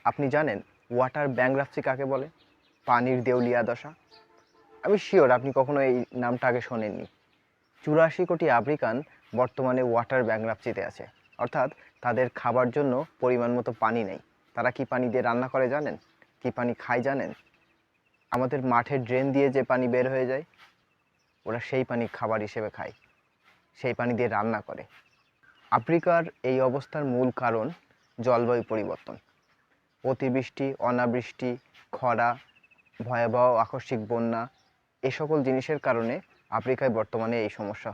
আপনি জানেন water bankruptcy কাকে বলে? পানির দেউলিয়া দশা। আমি শিওর আপনি কখনো এই নামটা আগে শোনেননি। 84 কোটি আফ্রিকান বর্তমানে ওয়াটার ব্যাংক্রাপসিতে আছে, অর্থাৎ তাদের খাবার জন্য পরিমাণ মতো পানি নেই। তারা কি পানি দিয়ে রান্না করে জানেন? কি পানি খায় জানেন? আমাদের মাঠের ড্রেন দিয়ে যে পানি বের হয়ে যায়, ওরা সেই পানি খাবার হিসেবে খায়, সেই পানি দিয়ে রান্না করে। আফ্রিকার এই অবস্থার মূল কারণ জলবায়ু পরিবর্তন। অতিবৃষ্টি, অনাবৃষ্টি, খরা, ভয়াবহ আকস্মিক বন্যা, এ সকল জিনিসের কারণে আফ্রিকায় বর্তমানে এই সমস্যা।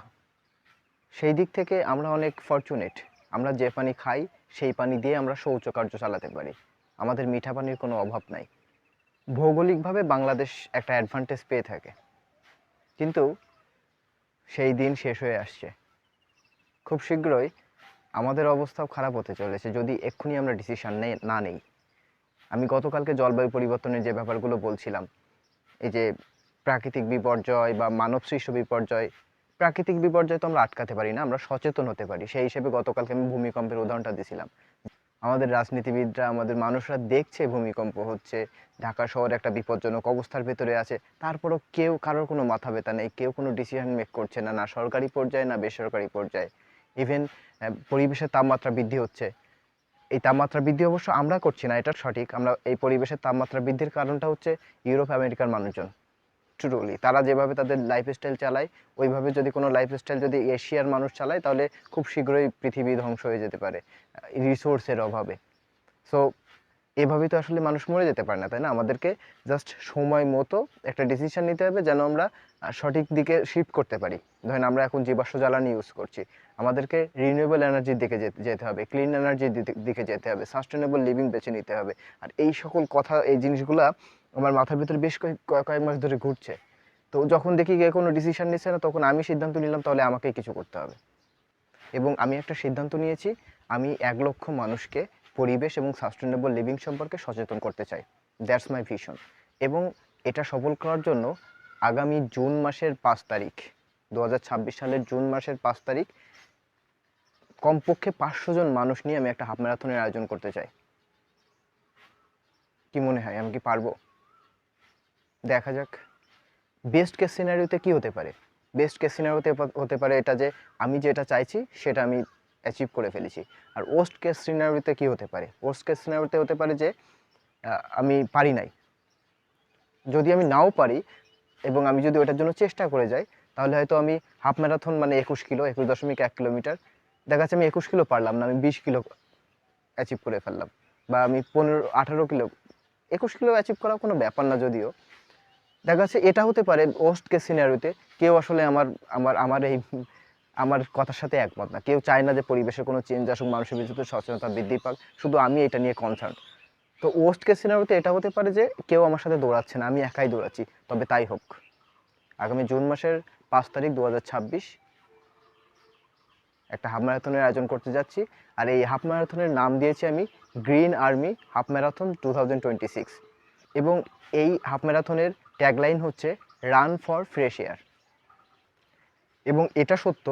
সেই দিক থেকে আমরা অনেক ফরচুনেট। আমরা যে পানি খাই সেই পানি দিয়ে আমরা শৌচকার্য চালাতে পারি। আমাদের মিঠা পানির কোনো অভাব নাই। ভৌগোলিকভাবে বাংলাদেশ একটা অ্যাডভান্টেজ পেয়ে থাকে, কিন্তু সেই দিন শেষ হয়ে আসছে। খুব শীঘ্রই আমাদের অবস্থাও খারাপ হতে চলেছে যদি এক্ষুনি আমরা ডিসিশন না নেই। আমি গতকালকে জলবায়ু পরিবর্তনের যে ব্যাপারগুলো বলছিলাম, এই যে প্রাকৃতিক বিপর্যয় বা মানবসৃষ্ট বিপর্যয়, প্রাকৃতিক বিপর্যয় তো আমরা আটকাতে পারি না, আমরা সচেতন হতে পারি। সেই হিসেবে গতকালকে আমি ভূমিকম্পের উদাহরণটা দিয়েছিলাম। আমাদের রাজনীতিবিদরা, আমাদের মানুষরা দেখছে ভূমিকম্প হচ্ছে, ঢাকা শহর একটা বিপজ্জনক অবস্থার ভেতরে আছে, তারপরও কেউ, কারোর কোনো মাথা ব্যথা নেই, কেউ কোনো ডিসিশন মেক করছে না, না সরকারি পর্যায়ে না বেসরকারি পর্যায়ে। ইভেন পরিবেশের তাপমাত্রা বৃদ্ধি হচ্ছে। এই তাপমাত্রা বৃদ্ধি অবশ্য আমরা করছি না, এটা সঠিক। আমরা এই পরিবেশের তাপমাত্রা বৃদ্ধির কারণটা হচ্ছে ইউরোপ আমেরিকার মানুষজন। ট্রুলি তারা যেভাবে তাদের লাইফস্টাইল চালায়, ওইভাবে যদি কোনো লাইফস্টাইল যদি এশিয়ার মানুষ চালায়, তাহলে খুব শীঘ্রই পৃথিবী ধ্বংস হয়ে যেতে পারে রিসোর্সের অভাবে। সো এভাবেই তো আসলে মানুষ মরে যেতে পারে না, তাই না? আমাদেরকে জাস্ট সময় মতো একটা ডিসিশন নিতে হবে যেন আমরা সঠিক দিকে শিফট করতে পারি। ধরেন আমরা এখন জীবাশ্ম জ্বালানি ইউজ করছি, আমাদেরকে রিনিউয়েবল এনার্জির দিকে যেতে হবে, ক্লিন এনার্জির দিকে যেতে হবে, সাস্টেনেবল লিভিং বেছে নিতে হবে। আর এই সকল কথা, এই জিনিসগুলা আমার মাথার ভিতরে বেশ কয়েক মাস ধরে ঘুরছে। তো যখন দেখি গিয়ে কোনো ডিসিশন নিচ্ছে না, তখন আমি সিদ্ধান্ত নিলাম তাহলে আমাকেই কিছু করতে হবে। এবং আমি একটা সিদ্ধান্ত নিয়েছি, আমি 1,00,000 মানুষকে পরিবেশ এবং সাস্টেনেবল লিভিং সম্পর্কে সচেতন করতে চাই। That's my vision. এবং এটা সফল করার জন্য আগামী জুন মাসের 5 তারিখ, 2026 সালের জুন মাসের 5 তারিখ কমপক্ষে 500 জন মানুষ নিয়ে আমি একটা হাফ ম্যারাথনের আয়োজন করতে চাই। কি মনে হয় আমি কি পারবো? দেখা যাক। বেস্ট কেস সিনারিওতে কি হতে পারে? বেস্ট কেস সিনারিওতে হতে পারে এটা যে আমি যেটা চাইছি সেটা আমি অ্যাচিভ করে ফেলেছি। আর ওর্স্ট কেস সিনারিওতে কি হতে পারে? ওর্স্ট কেস সিনারিওতে হতে পারে যে আমি পারি নাই। যদি আমি নাও পারি এবং আমি যদি ওটার জন্য চেষ্টা করে যাই, তাহলে হয়তো আমি হাফ ম্যারাথন মানে 21 কিলো, 21.1 কিলোমিটার, দেখা যাচ্ছে আমি 21 কিলো পারলাম না, আমি 20 কিলো অ্যাচিভ করে ফেললাম। বা আমি 15-18 কিলো, 21 কিলো অ্যাচিভ করা কোনো ব্যাপার না যদিও। দেখা যাচ্ছে এটা হতে পারে ওর্স্ট কেস সিনারিওতে কেউ আসলে আমার আমার আমার এই আমার কথার সাথে একমত না। কেউ চায় না যে পরিবেশের কোনো চেঞ্জ আসুক, মানুষের ভিতরে সচেতনতা বৃদ্ধি পাক, শুধু আমি এটা নিয়ে কনসার্ন। তো ওর্স্ট কেস সিনারিওতে এটা হতে পারে যে কেউ আমার সাথে দৌড়াচ্ছে না, আমি একাই দৌড়াচ্ছি। তবে তাই হোক, আগামী জুন মাসের 5 তারিখ 2026 একটা হাফ ম্যারাথনের আয়োজন করতে যাচ্ছি। আর এই হাফ ম্যারাথনের নাম দিয়েছি আমি গ্রিন আর্মি হাফ ম্যারাথন 2026। এবং এই হাফ ম্যারাথনের ট্যাগলাইন হচ্ছে রান ফর ফ্রেশ এয়ার। এবং এটা সত্য,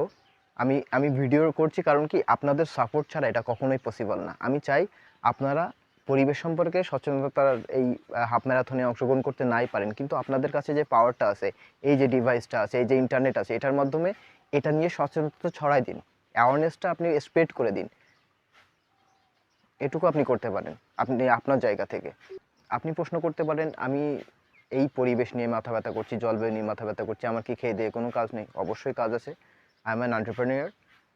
আমি আমি ভিডিও করছি কারণ কি আপনাদের সাপোর্ট ছাড়া এটা কখনোই পসিবল না। আমি চাই আপনারা পরিবেশ সম্পর্কে সচেতনতার এই হাফ ম্যারাথনে অংশগ্রহণ করতে নাই পারেন, কিন্তু আপনাদের কাছে যে পাওয়ারটা আছে, এই যে ডিভাইসটা আছে, এই যে ইন্টারনেট আছে, এটার মাধ্যমে এটা নিয়ে সচেতনতা ছড়াই দিন, অ্যাওয়ারনেসটা আপনি স্প্রেড করে দিন। এটুকু আপনি করতে পারেন আপনি আপনার জায়গা থেকে। আপনি প্রশ্ন করতে পারেন, আমি এই পরিবেশ নিয়ে মাথা ব্যথা করছি, জলবায়ু নিয়ে মাথা ব্যথা করছি, আমার কি খেয়ে দিয়ে কোনো কাজ নেই? অবশ্যই কাজ আছে। I am an entrepreneur.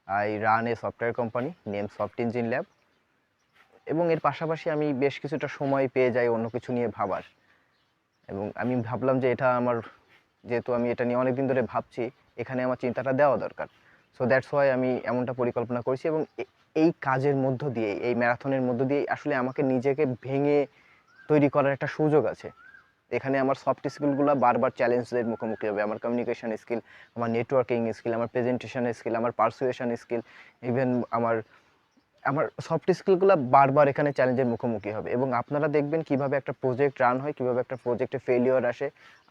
I run A software company name soft engine lab. এবং এর পাশাপাশি আমি বেশ কিছুটা সময় পেয়ে যাই অন্য কিছু নিয়ে ভাবার। এবং আমি ভাবলাম যে এটা আমার, যেহেতু আমি এটা নিয়ে অনেকদিন ধরে ভাবছি, এখানে আমার চিন্তাটা দেওয়া দরকার। সো দ্যাটস ওয়াই আমি এমনটা পরিকল্পনা করেছি। এবং এই কাজের মধ্য দিয়ে, এই ম্যারাথনের মধ্য দিয়ে আসলে আমাকে নিজেকে ভেঙে তৈরি করার একটা সুযোগ আছে। এখানে আমার সফট স্কিলগুলো বারবার চ্যালেঞ্জের মুখোমুখি হবে। আমার কমিউনিকেশন স্কিল, আমার নেটওয়ার্কিং স্কিল, আমার প্রেজেন্টেশন স্কিল, আমার পারসুয়েশন স্কিল, ইভেন আমার আমার সফট স্কিলগুলো বারবার এখানে চ্যালেঞ্জের মুখোমুখি হবে। এবং আপনারা দেখবেন কিভাবে একটা প্রজেক্ট রান হয়, কিভাবে একটা প্রজেক্টে ফেলিওর আসে।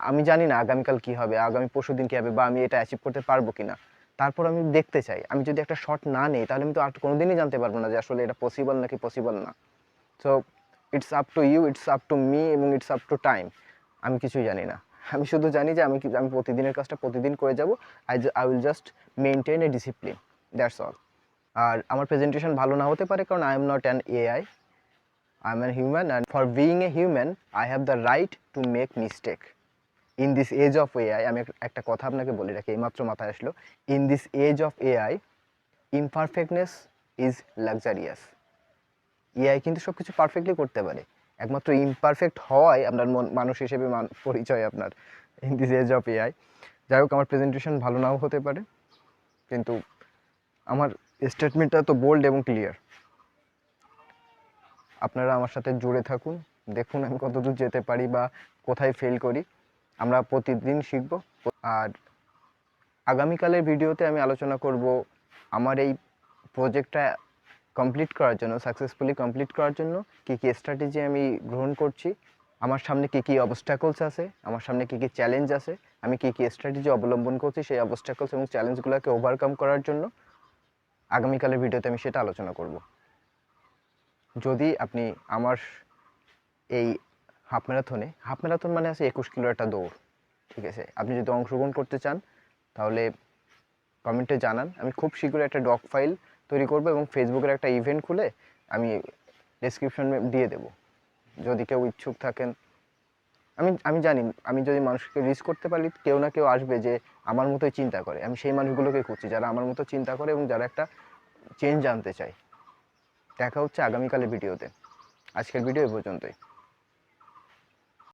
আমি জানি না আগামীকাল কী হবে, আগামী পরশুদিন কী হবে, বা আমি এটা অ্যাচিভ করতে পারবো কি না। তারপর আমি দেখতে চাই, আমি যদি একটা শট না নিই তাহলে আমি তো আর কোনোদিনই জানতে পারবো না যে আসলে এটা পসিবল নাকি পসিবল না। So it's up to you, it's up to me এবং ইটস আপ টু টাইম। আমি কিছুই জানি না। আমি শুধু জানি যে আমি প্রতিদিনের কাজটা প্রতিদিন করে যাব। I will just maintain a discipline, that's all. আর আমার প্রেজেন্টেশন ভালো না হতে পারে, কারণ I am not an AI, I am an human, and for being a human I have the right to make mistake. In this age of AI, আমি একটা কথা আপনাকে বলে রাখি, এইমাত্র মাথায় আসলো, in this age of AI imperfectness is luxurious. AI কিন্তু সব কিছু পারফেক্টলি করতে পারে, একমাত্র ইমপারফেক্ট হওয়াই আপনার মানুষ হিসেবে পরিচয় আপনার in this age of AI. যাই হোক, আমার প্রেজেন্টেশন ভালো নাও হতে পারে, কিন্তু আমার স্টেটমেন্টটা তো বোল্ড এবং ক্লিয়ার। আপনারা আমার সাথে জুড়ে থাকুন, দেখুন আমি কতদূর যেতে পারি বা কোথায় ফেল করি। আমরা প্রতিদিন শিখব। আর আগামীকালের ভিডিওতে আমি আলোচনা করব আমার এই প্রজেক্টটা কমপ্লিট করার জন্য, সাকসেসফুলি কমপ্লিট করার জন্য কী কী স্ট্র্যাটেজি আমি গ্রহণ করছি, আমার সামনে কী কী অবস্ট্যাকলস আছে, আমার সামনে কী কী চ্যালেঞ্জ আছে, আমি কী কী স্ট্র্যাটেজি অবলম্বন করছি সেই অবস্ট্যাকলস এবং চ্যালেঞ্জগুলোকে ওভারকাম করার জন্য। আগামীকালের ভিডিওতে আমি সেটা আলোচনা করব। যদি আপনি আমার এই হাফ ম্যারাথন মানে আছে 21 কিলো একটা দৌড়, ঠিক আছে, আপনি যদি অংশগ্রহণ করতে চান তাহলে কমেন্টে জানান। আমি খুব শীঘ্রই একটা ডক ফাইল তৈরি করব এবং ফেসবুকের একটা ইভেন্ট খুলে আমি ডেসক্রিপশনে দিয়ে দেব। যদি কেউ ইচ্ছুক থাকেন, আমি জানি আমি যদি মানুষকে রিচ করতে পারি, কেউ না কেউ আসবে যে আমার মতোই চিন্তা করে। আমি সেই মানুষগুলোকে খুঁজছি যারা আমার মতো চিন্তা করে এবং যারা একটা চেঞ্জ আনতে চায়। দেখা হচ্ছে আগামীকালের ভিডিওতে। আজকের ভিডিও এ পর্যন্তই।